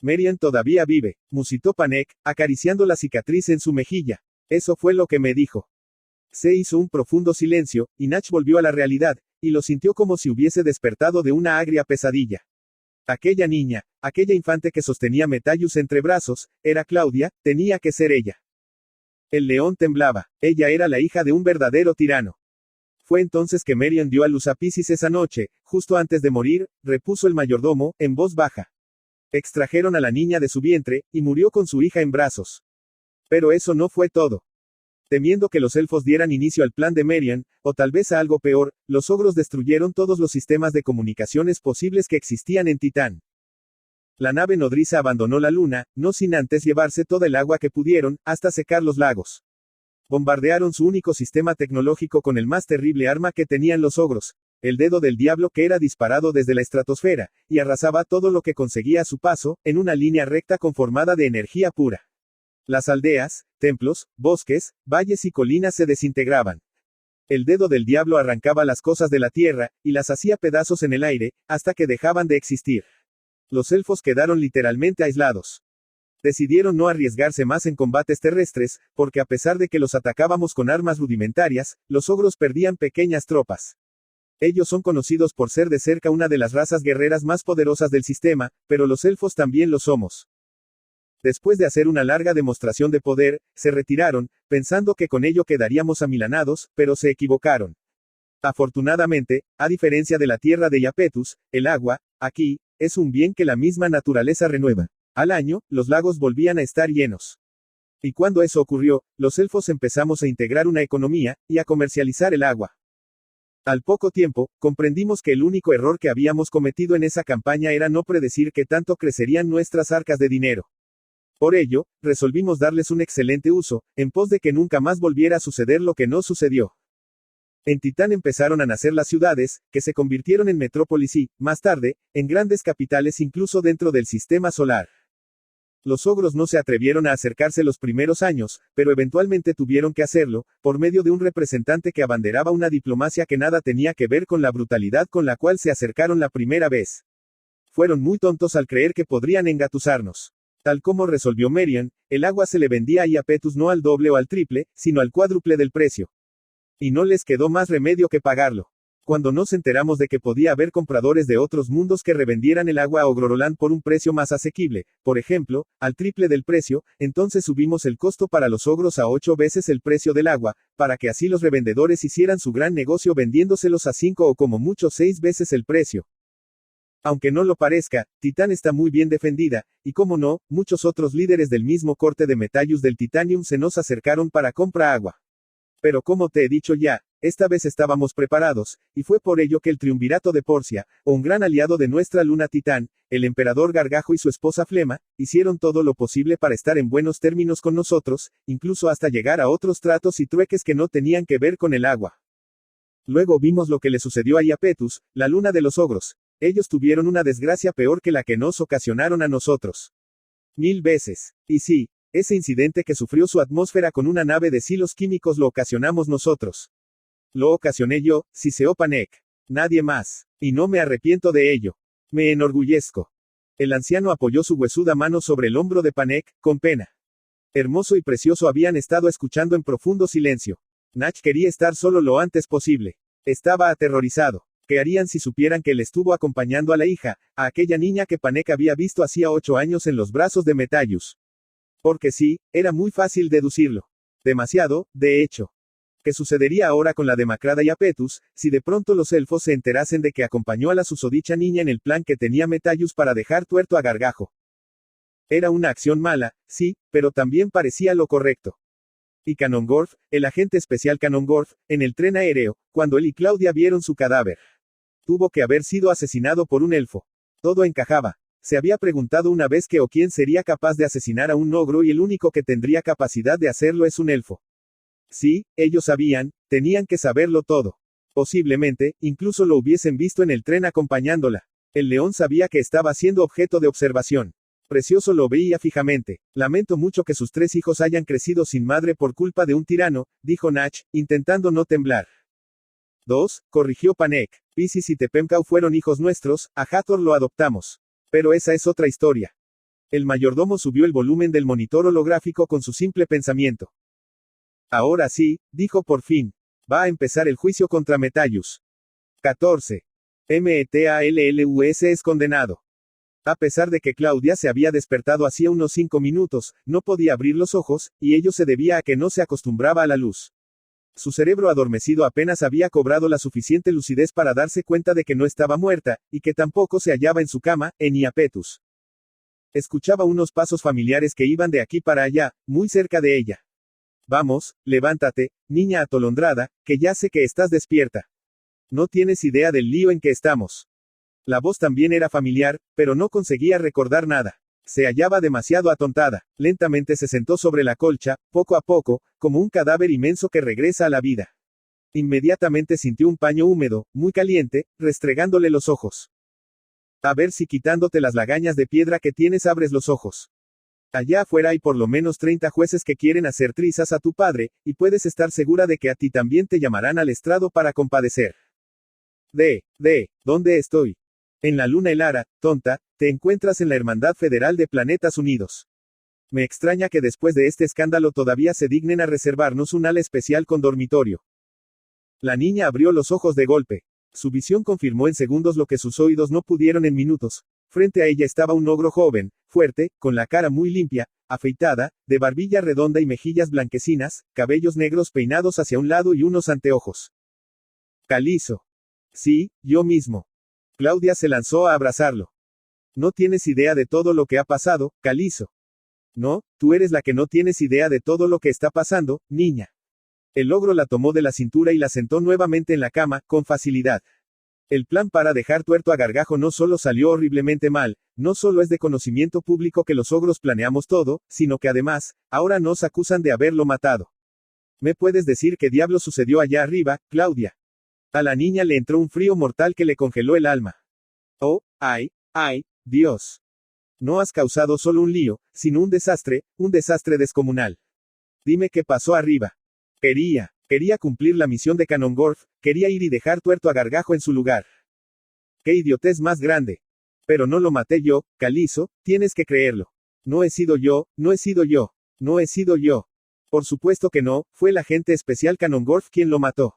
Merion todavía vive, musitó Panek, acariciando la cicatriz en su mejilla. Eso fue lo que me dijo. Se hizo un profundo silencio, y Natch volvió a la realidad, y lo sintió como si hubiese despertado de una agria pesadilla. Aquella niña, aquella infante que sostenía Metellus entre brazos, era Claudia, tenía que ser ella. El león temblaba, ella era la hija de un verdadero tirano. Fue entonces que Merion dio a luz a Piscis esa noche, justo antes de morir, repuso el mayordomo, en voz baja. Extrajeron a la niña de su vientre, y murió con su hija en brazos. Pero eso no fue todo. Temiendo que los elfos dieran inicio al plan de Merion, o tal vez a algo peor, los ogros destruyeron todos los sistemas de comunicaciones posibles que existían en Titán. La nave nodriza abandonó la luna, no sin antes llevarse toda el agua que pudieron, hasta secar los lagos. Bombardearon su único sistema tecnológico con el más terrible arma que tenían los ogros, el dedo del diablo que era disparado desde la estratosfera, y arrasaba todo lo que conseguía a su paso, en una línea recta conformada de energía pura. Las aldeas, templos, bosques, valles y colinas se desintegraban. El dedo del diablo arrancaba las cosas de la tierra, y las hacía pedazos en el aire, hasta que dejaban de existir. Los elfos quedaron literalmente aislados. Decidieron no arriesgarse más en combates terrestres, porque a pesar de que los atacábamos con armas rudimentarias, los ogros perdían pequeñas tropas. Ellos son conocidos por ser de cerca una de las razas guerreras más poderosas del sistema, pero los elfos también lo somos. Después de hacer una larga demostración de poder, se retiraron, pensando que con ello quedaríamos amilanados, pero se equivocaron. Afortunadamente, a diferencia de la tierra de Iapetus, el agua, aquí, es un bien que la misma naturaleza renueva. Al año, los lagos volvían a estar llenos. Y cuando eso ocurrió, los elfos empezamos a integrar una economía, y a comercializar el agua. Al poco tiempo, comprendimos que el único error que habíamos cometido en esa campaña era no predecir qué tanto crecerían nuestras arcas de dinero. Por ello, resolvimos darles un excelente uso, en pos de que nunca más volviera a suceder lo que no sucedió. En Titán empezaron a nacer las ciudades, que se convirtieron en metrópolis y, más tarde, en grandes capitales incluso dentro del sistema solar. Los ogros no se atrevieron a acercarse los primeros años, pero eventualmente tuvieron que hacerlo, por medio de un representante que abanderaba una diplomacia que nada tenía que ver con la brutalidad con la cual se acercaron la primera vez. Fueron muy tontos al creer que podrían engatusarnos. Tal como resolvió Merion, el agua se le vendía a Iapetus no al doble o al triple, sino al cuádruple del precio. Y no les quedó más remedio que pagarlo. Cuando nos enteramos de que podía haber compradores de otros mundos que revendieran el agua a Ogroroland por un precio más asequible, por ejemplo, al triple del precio, entonces subimos el costo para los ogros a 8 veces el precio del agua, para que así los revendedores hicieran su gran negocio vendiéndoselos a 5 o como mucho 6 veces el precio. Aunque no lo parezca, Titán está muy bien defendida, y como no, muchos otros líderes del mismo corte de Metellus del Titanium se nos acercaron para comprar agua. Pero como te he dicho ya, esta vez estábamos preparados, y fue por ello que el triunvirato de Porcia, o un gran aliado de nuestra luna Titán, el emperador Gargajo y su esposa Flema, hicieron todo lo posible para estar en buenos términos con nosotros, incluso hasta llegar a otros tratos y trueques que no tenían que ver con el agua. Luego vimos lo que le sucedió a Iapetus, la luna de los ogros. Ellos tuvieron una desgracia peor que la que nos ocasionaron a nosotros. 1000 veces. Y sí, ese incidente que sufrió su atmósfera con una nave de silos químicos lo ocasionamos nosotros. Lo ocasioné yo, Siseo Panek. Nadie más. Y no me arrepiento de ello. Me enorgullezco. El anciano apoyó su huesuda mano sobre el hombro de Panek, con pena. Hermoso y precioso habían estado escuchando en profundo silencio. Natch quería estar solo lo antes posible. Estaba aterrorizado. ¿Qué harían si supieran que él estuvo acompañando a la hija, a aquella niña que Panek había visto hacía 8 años en los brazos de Metellus? Porque sí, era muy fácil deducirlo. Demasiado, de hecho. ¿Qué sucedería ahora con la demacrada Iapetus, si de pronto los elfos se enterasen de que acompañó a la susodicha niña en el plan que tenía Metellus para dejar tuerto a Gargajo? Era una acción mala, sí, pero también parecía lo correcto. Y Canongorf, el agente especial Canongorf, en el tren aéreo, cuando él y Claudia vieron su cadáver. Tuvo que haber sido asesinado por un elfo. Todo encajaba. Se había preguntado una vez qué o quién sería capaz de asesinar a un ogro y el único que tendría capacidad de hacerlo es un elfo. Sí, ellos sabían, tenían que saberlo todo. Posiblemente, incluso lo hubiesen visto en el tren acompañándola. El león sabía que estaba siendo objeto de observación. Precioso lo veía fijamente. Lamento mucho que sus 3 hijos hayan crecido sin madre por culpa de un tirano, dijo Nach, intentando no temblar. 2, corrigió Panek. Pisis y Tepemcau fueron hijos nuestros, a Hathor lo adoptamos. Pero esa es otra historia. El mayordomo subió el volumen del monitor holográfico con su simple pensamiento. Ahora sí, dijo por fin. Va a empezar el juicio contra Metellus. 14. Metallus es condenado. A pesar de que Claudia se había despertado hacía unos 5 minutos, no podía abrir los ojos, y ello se debía a que no se acostumbraba a la luz. Su cerebro adormecido apenas había cobrado la suficiente lucidez para darse cuenta de que no estaba muerta, y que tampoco se hallaba en su cama, en Iapetus. Escuchaba unos pasos familiares que iban de aquí para allá, muy cerca de ella. Vamos, levántate, niña atolondrada, que ya sé que estás despierta. No tienes idea del lío en que estamos. La voz también era familiar, pero no conseguía recordar nada. Se hallaba demasiado atontada. Lentamente se sentó sobre la colcha, poco a poco, como un cadáver inmenso que regresa a la vida. Inmediatamente sintió un paño húmedo, muy caliente, restregándole los ojos. A ver si quitándote las lagañas de piedra que tienes abres los ojos. Allá afuera hay por lo menos 30 jueces que quieren hacer trizas a tu padre, y puedes estar segura de que a ti también te llamarán al estrado para compadecer. ¿Dónde estoy? En la luna Elara, tonta, te encuentras en la Hermandad Federal de Planetas Unidos. Me extraña que después de este escándalo todavía se dignen a reservarnos un ala especial con dormitorio. La niña abrió los ojos de golpe. Su visión confirmó en segundos lo que sus oídos no pudieron en minutos. Frente a ella estaba un ogro joven, fuerte, con la cara muy limpia, afeitada, de barbilla redonda y mejillas blanquecinas, cabellos negros peinados hacia un lado y unos anteojos. Calizo. Sí, yo mismo. Claudia se lanzó a abrazarlo. No tienes idea de todo lo que ha pasado, Calizo. No, tú eres la que no tienes idea de todo lo que está pasando, niña. El ogro la tomó de la cintura y la sentó nuevamente en la cama, con facilidad. El plan para dejar tuerto a Gargajo no solo salió horriblemente mal, no solo es de conocimiento público que los ogros planeamos todo, sino que además, ahora nos acusan de haberlo matado. ¿Me puedes decir qué diablo sucedió allá arriba, Claudia? A la niña le entró un frío mortal que le congeló el alma. Oh, ay, Dios. No has causado solo un lío, sino un desastre descomunal. Dime qué pasó arriba. Quería cumplir la misión de Canongorf, quería ir y dejar tuerto a Gargajo en su lugar. ¡Qué idiotez más grande! Pero no lo maté yo, Calizo, tienes que creerlo. No he sido yo. Por supuesto que no, fue el agente especial Canongorf quien lo mató.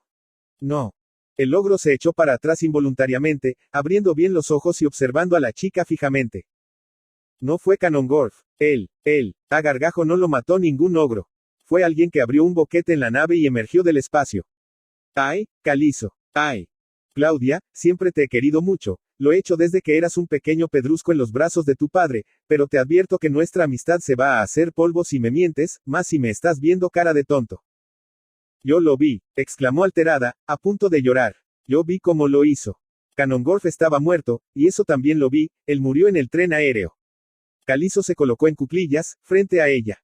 No. El ogro se echó para atrás involuntariamente, abriendo bien los ojos y observando a la chica fijamente. No fue Canongorf. A Gargajo no lo mató ningún ogro. Fue alguien que abrió un boquete en la nave y emergió del espacio. ¡Ay, Calizo! ¡Ay! Claudia, siempre te he querido mucho, lo he hecho desde que eras un pequeño pedrusco en los brazos de tu padre, pero te advierto que nuestra amistad se va a hacer polvo si me mientes, más si me estás viendo cara de tonto. Yo lo vi, exclamó alterada, a punto de llorar. Yo vi cómo lo hizo. Canongorf estaba muerto, y eso también lo vi, él murió en el tren aéreo. Calizo se colocó en cuclillas, frente a ella.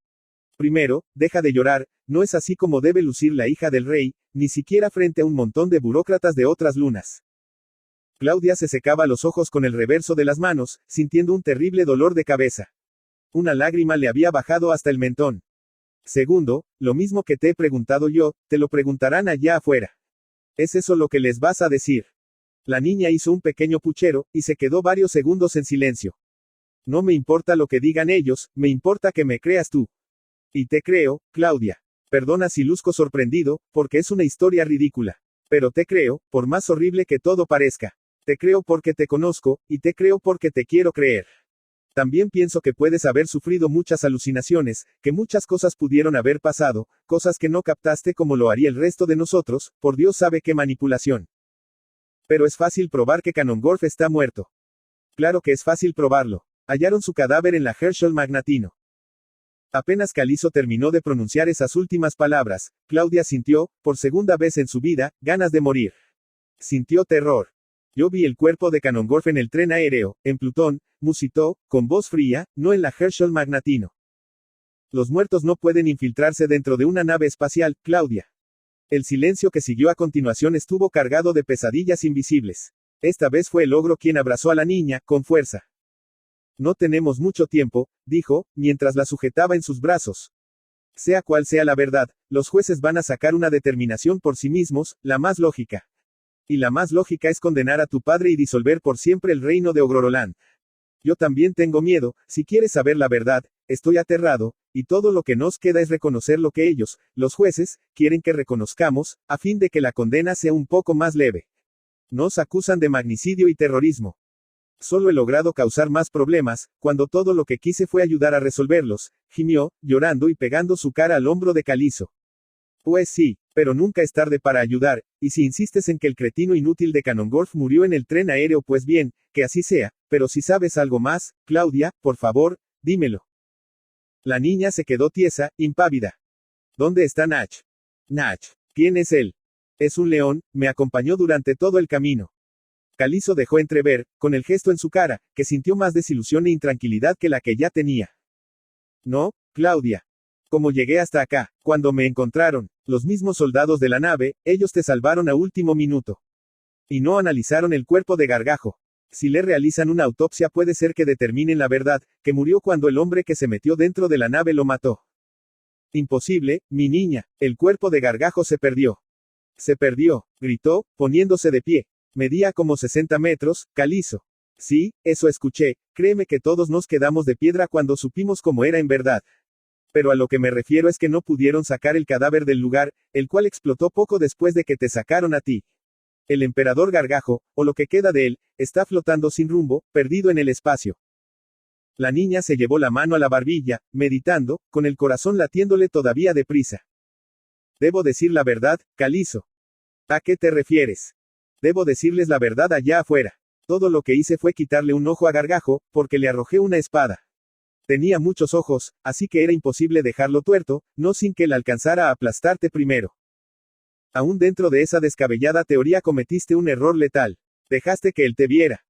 Primero, deja de llorar, no es así como debe lucir la hija del rey, ni siquiera frente a un montón de burócratas de otras lunas. Claudia se secaba los ojos con el reverso de las manos, sintiendo un terrible dolor de cabeza. Una lágrima le había bajado hasta el mentón. Segundo, lo mismo que te he preguntado yo, te lo preguntarán allá afuera. ¿Es eso lo que les vas a decir? La niña hizo un pequeño puchero, y se quedó varios segundos en silencio. No me importa lo que digan ellos, me importa que me creas tú. Y te creo, Claudia. Perdona si luzco sorprendido, porque es una historia ridícula. Pero te creo, por más horrible que todo parezca. Te creo porque te conozco, y te creo porque te quiero creer. También pienso que puedes haber sufrido muchas alucinaciones, que muchas cosas pudieron haber pasado, cosas que no captaste como lo haría el resto de nosotros, por Dios sabe qué manipulación. Pero es fácil probar que Ganondorf está muerto. Claro que es fácil probarlo. Hallaron su cadáver en la Herschel Magnatino. Apenas Calizo terminó de pronunciar esas últimas palabras, Claudia sintió, por segunda vez en su vida, ganas de morir. Sintió terror. Yo vi el cuerpo de Ganondorf en el tren aéreo, en Plutón, musitó, con voz fría, no en la Herschel Magnatino. Los muertos no pueden infiltrarse dentro de una nave espacial, Claudia. El silencio que siguió a continuación estuvo cargado de pesadillas invisibles. Esta vez fue el ogro quien abrazó a la niña, con fuerza. No tenemos mucho tiempo, dijo, mientras la sujetaba en sus brazos. Sea cual sea la verdad, los jueces van a sacar una determinación por sí mismos, la más lógica. Y la más lógica es condenar a tu padre y disolver por siempre el reino de Ogroroland. Yo también tengo miedo, si quieres saber la verdad, estoy aterrado, y todo lo que nos queda es reconocer lo que ellos, los jueces, quieren que reconozcamos, a fin de que la condena sea un poco más leve. Nos acusan de magnicidio y terrorismo. Solo he logrado causar más problemas, cuando todo lo que quise fue ayudar a resolverlos, gimió, llorando y pegando su cara al hombro de Calizo. Pues sí, pero nunca es tarde para ayudar, y si insistes en que el cretino inútil de Ganondorf murió en el tren aéreo, pues bien, que así sea, pero si sabes algo más, Claudia, por favor, dímelo. La niña se quedó tiesa, impávida. ¿Dónde está Nach? Nach. ¿Quién es él? Es un león, me acompañó durante todo el camino. Calizo dejó entrever, con el gesto en su cara, que sintió más desilusión e intranquilidad que la que ya tenía. No, Claudia. Como llegué hasta acá, cuando me encontraron, los mismos soldados de la nave, ellos te salvaron a último minuto. Y no analizaron el cuerpo de Gargajo. Si le realizan una autopsia puede ser que determinen la verdad, que murió cuando el hombre que se metió dentro de la nave lo mató. Imposible, mi niña, el cuerpo de Gargajo se perdió. Se perdió, gritó, poniéndose de pie. Medía como 60 metros, Calizo. Sí, eso escuché, créeme que todos nos quedamos de piedra cuando supimos cómo era en verdad. Pero a lo que me refiero es que no pudieron sacar el cadáver del lugar, el cual explotó poco después de que te sacaron a ti. El emperador Gargajo, o lo que queda de él, está flotando sin rumbo, perdido en el espacio. La niña se llevó la mano a la barbilla, meditando, con el corazón latiéndole todavía deprisa. Debo decir la verdad, Calizo. ¿A qué te refieres? Debo decirles la verdad allá afuera. Todo lo que hice fue quitarle un ojo a Gargajo, porque le arrojé una espada. Tenía muchos ojos, así que era imposible dejarlo tuerto, no sin que él alcanzara a aplastarte primero. Aún dentro de esa descabellada teoría cometiste un error letal. Dejaste que él te viera.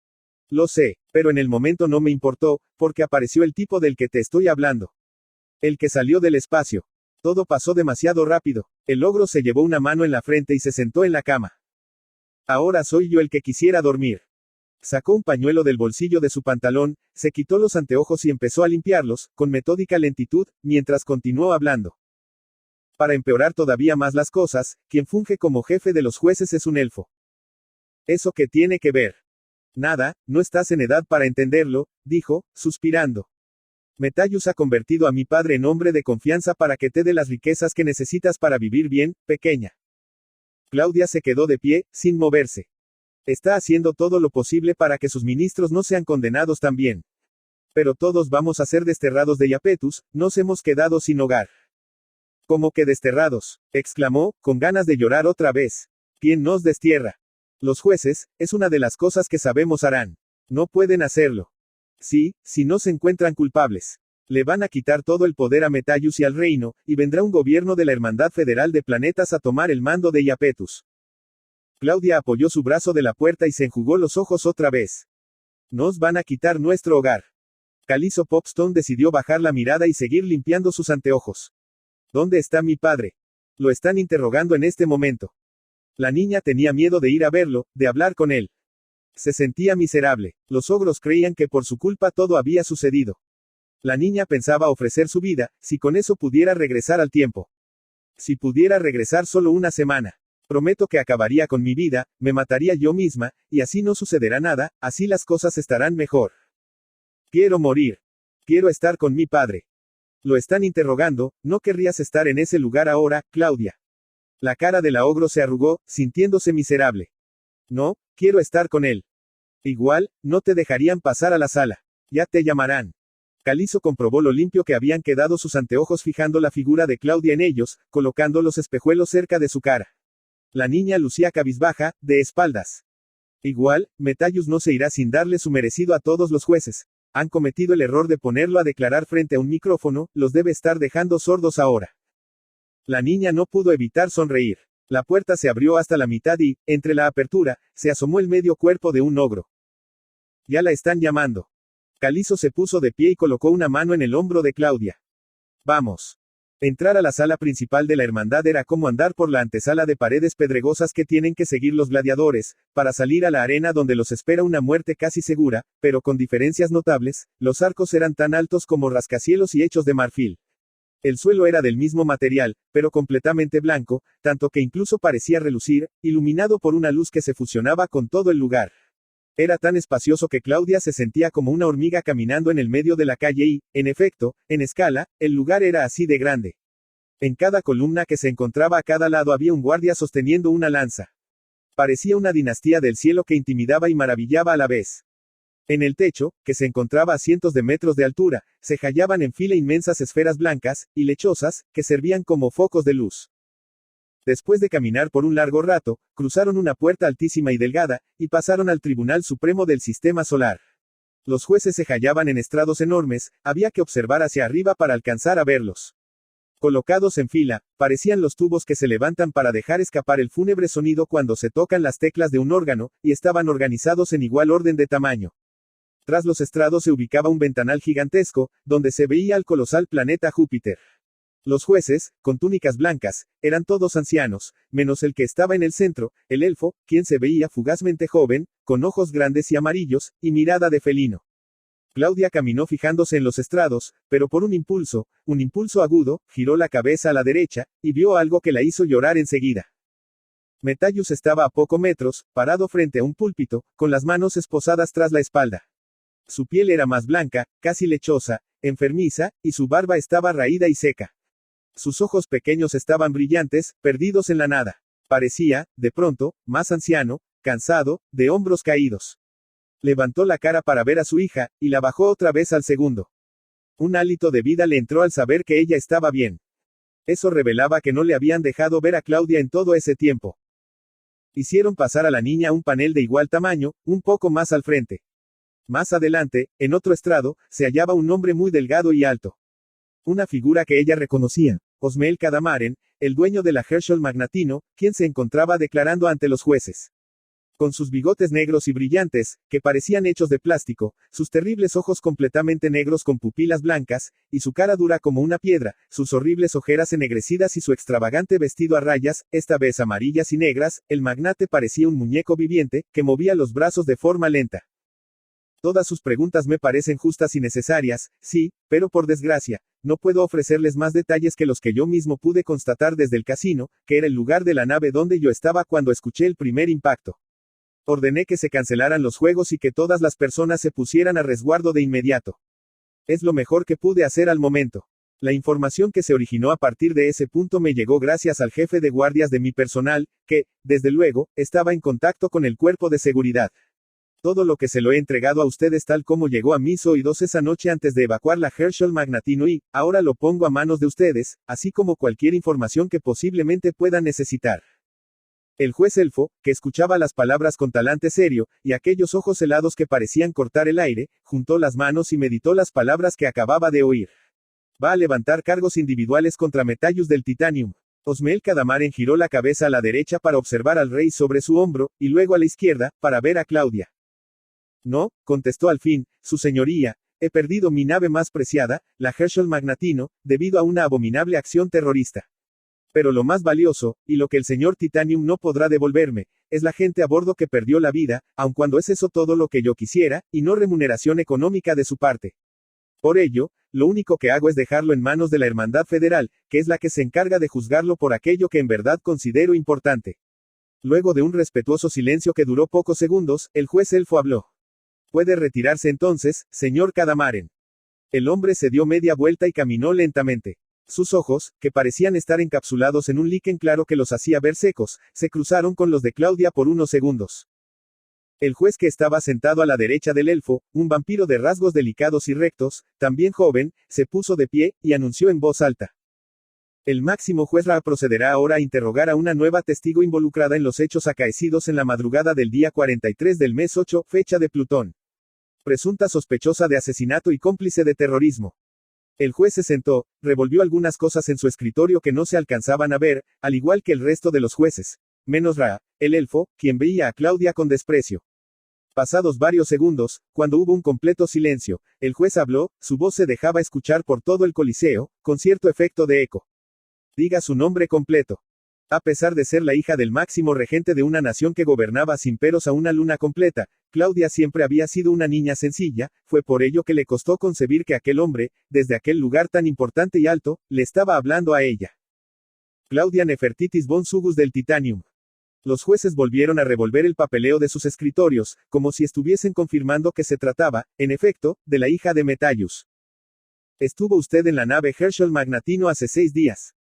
Lo sé, pero en el momento no me importó, porque apareció el tipo del que te estoy hablando. El que salió del espacio. Todo pasó demasiado rápido. El ogro se llevó una mano en la frente y se sentó en la cama. Ahora soy yo el que quisiera dormir. Sacó un pañuelo del bolsillo de su pantalón, se quitó los anteojos y empezó a limpiarlos, con metódica lentitud, mientras continuó hablando. Para empeorar todavía más las cosas, quien funge como jefe de los jueces es un elfo. ¿Eso qué tiene que ver? Nada, no estás en edad para entenderlo, dijo, suspirando. Metellus ha convertido a mi padre en hombre de confianza para que te dé las riquezas que necesitas para vivir bien, pequeña. Claudia se quedó de pie, sin moverse. Está haciendo todo lo posible para que sus ministros no sean condenados también. Pero todos vamos a ser desterrados de Iapetus, nos hemos quedado sin hogar. ¿Cómo que desterrados? Exclamó, con ganas de llorar otra vez. ¿Quién nos destierra? Los jueces, es una de las cosas que sabemos harán. No pueden hacerlo. Sí, si no se encuentran culpables. Le van a quitar todo el poder a Metellus y al reino, y vendrá un gobierno de la Hermandad Federal de Planetas a tomar el mando de Iapetus. Claudia apoyó su brazo de la puerta y se enjugó los ojos otra vez. Nos van a quitar nuestro hogar. Calizo Popstone decidió bajar la mirada y seguir limpiando sus anteojos. ¿Dónde está mi padre? Lo están interrogando en este momento. La niña tenía miedo de ir a verlo, de hablar con él. Se sentía miserable. Los ogros creían que por su culpa todo había sucedido. La niña pensaba ofrecer su vida, si con eso pudiera regresar al tiempo. Si pudiera regresar solo una semana. Prometo que acabaría con mi vida, me mataría yo misma, y así no sucederá nada, así las cosas estarán mejor. Quiero morir. Quiero estar con mi padre. Lo están interrogando, ¿no querrías estar en ese lugar ahora, Claudia? La cara de la ogro se arrugó, sintiéndose miserable. No, quiero estar con él. Igual, no te dejarían pasar a la sala. Ya te llamarán. Calizo comprobó lo limpio que habían quedado sus anteojos fijando la figura de Claudia en ellos, colocando los espejuelos cerca de su cara. La niña lucía cabizbaja, de espaldas. Igual, Metellus no se irá sin darle su merecido a todos los jueces. Han cometido el error de ponerlo a declarar frente a un micrófono, los debe estar dejando sordos ahora. La niña no pudo evitar sonreír. La puerta se abrió hasta la mitad y, entre la apertura, se asomó el medio cuerpo de un ogro. Ya la están llamando. Calizo se puso de pie y colocó una mano en el hombro de Claudia. Vamos. Entrar a la sala principal de la hermandad era como andar por la antesala de paredes pedregosas que tienen que seguir los gladiadores, para salir a la arena donde los espera una muerte casi segura, pero con diferencias notables. Los arcos eran tan altos como rascacielos y hechos de marfil. El suelo era del mismo material, pero completamente blanco, tanto que incluso parecía relucir, iluminado por una luz que se fusionaba con todo el lugar. Era tan espacioso que Claudia se sentía como una hormiga caminando en el medio de la calle y, en efecto, en escala, el lugar era así de grande. En cada columna que se encontraba a cada lado había un guardia sosteniendo una lanza. Parecía una dinastía del cielo que intimidaba y maravillaba a la vez. En el techo, que se encontraba a cientos de metros de altura, se hallaban en fila inmensas esferas blancas, y lechosas, que servían como focos de luz. Después de caminar por un largo rato, cruzaron una puerta altísima y delgada, y pasaron al Tribunal Supremo del Sistema Solar. Los jueces se hallaban en estrados enormes, había que observar hacia arriba para alcanzar a verlos. Colocados en fila, parecían los tubos que se levantan para dejar escapar el fúnebre sonido cuando se tocan las teclas de un órgano, y estaban organizados en igual orden de tamaño. Tras los estrados se ubicaba un ventanal gigantesco, donde se veía al colosal planeta Júpiter. Los jueces, con túnicas blancas, eran todos ancianos, menos el que estaba en el centro, el elfo, quien se veía fugazmente joven, con ojos grandes y amarillos, y mirada de felino. Claudia caminó fijándose en los estrados, pero por un impulso agudo, giró la cabeza a la derecha, y vio algo que la hizo llorar enseguida. Metellus estaba a pocos metros, parado frente a un púlpito, con las manos esposadas tras la espalda. Su piel era más blanca, casi lechosa, enfermiza, y su barba estaba raída y seca. Sus ojos pequeños estaban brillantes, perdidos en la nada. Parecía, de pronto, más anciano, cansado, de hombros caídos. Levantó la cara para ver a su hija, y la bajó otra vez al segundo. Un hálito de vida le entró al saber que ella estaba bien. Eso revelaba que no le habían dejado ver a Claudia en todo ese tiempo. Hicieron pasar a la niña a un panel de igual tamaño, un poco más al frente. Más adelante, en otro estrado, se hallaba un hombre muy delgado y alto. Una figura que ella reconocía, Osmel Cadamaren, el dueño de la Herschel Magnatino, quien se encontraba declarando ante los jueces. Con sus bigotes negros y brillantes, que parecían hechos de plástico, sus terribles ojos completamente negros con pupilas blancas, y su cara dura como una piedra, sus horribles ojeras ennegrecidas y su extravagante vestido a rayas, esta vez amarillas y negras, el magnate parecía un muñeco viviente, que movía los brazos de forma lenta. Todas sus preguntas me parecen justas y necesarias, sí, pero por desgracia, no puedo ofrecerles más detalles que los que yo mismo pude constatar desde el casino, que era el lugar de la nave donde yo estaba cuando escuché el primer impacto. Ordené que se cancelaran los juegos y que todas las personas se pusieran a resguardo de inmediato. Es lo mejor que pude hacer al momento. La información que se originó a partir de ese punto me llegó gracias al jefe de guardias de mi personal, que, desde luego, estaba en contacto con el cuerpo de seguridad. Todo lo que se lo he entregado a ustedes tal como llegó a mis oídos esa noche antes de evacuar la Herschel Magnatino y, ahora lo pongo a manos de ustedes, así como cualquier información que posiblemente puedan necesitar. El juez elfo, que escuchaba las palabras con talante serio, y aquellos ojos helados que parecían cortar el aire, juntó las manos y meditó las palabras que acababa de oír. Va a levantar cargos individuales contra Metellus del Titanium. Osmel Cadamaren giró la cabeza a la derecha para observar al rey sobre su hombro, y luego a la izquierda, para ver a Claudia. No, contestó al fin, su señoría, he perdido mi nave más preciada, la Herschel Magnatino, debido a una abominable acción terrorista. Pero lo más valioso, y lo que el señor Titanium no podrá devolverme, es la gente a bordo que perdió la vida, aun cuando es eso todo lo que yo quisiera, y no remuneración económica de su parte. Por ello, lo único que hago es dejarlo en manos de la Hermandad Federal, que es la que se encarga de juzgarlo por aquello que en verdad considero importante. Luego de un respetuoso silencio que duró pocos segundos, el juez elfo habló. Puede retirarse entonces, señor Cadamaren. El hombre se dio media vuelta y caminó lentamente. Sus ojos, que parecían estar encapsulados en un líquen claro que los hacía ver secos, se cruzaron con los de Claudia por unos segundos. El juez que estaba sentado a la derecha del elfo, un vampiro de rasgos delicados y rectos, también joven, se puso de pie, y anunció en voz alta. El máximo juez Ra procederá ahora a interrogar a una nueva testigo involucrada en los hechos acaecidos en la madrugada del día 43 del mes 8, fecha de Plutón. Presunta sospechosa de asesinato y cómplice de terrorismo. El juez se sentó, revolvió algunas cosas en su escritorio que no se alcanzaban a ver, al igual que el resto de los jueces. Menos Ra, el elfo, quien veía a Claudia con desprecio. Pasados varios segundos, cuando hubo un completo silencio, el juez habló, su voz se dejaba escuchar por todo el coliseo, con cierto efecto de eco. Diga su nombre completo. A pesar de ser la hija del máximo regente de una nación que gobernaba sin peros a una luna completa, Claudia siempre había sido una niña sencilla, fue por ello que le costó concebir que aquel hombre, desde aquel lugar tan importante y alto, le estaba hablando a ella. Claudia Nefertitis von Sugus del Titanium. Los jueces volvieron a revolver el papeleo de sus escritorios, como si estuviesen confirmando que se trataba, en efecto, de la hija de Metallus. Estuvo usted en la nave Herschel Magnatino hace 6 días.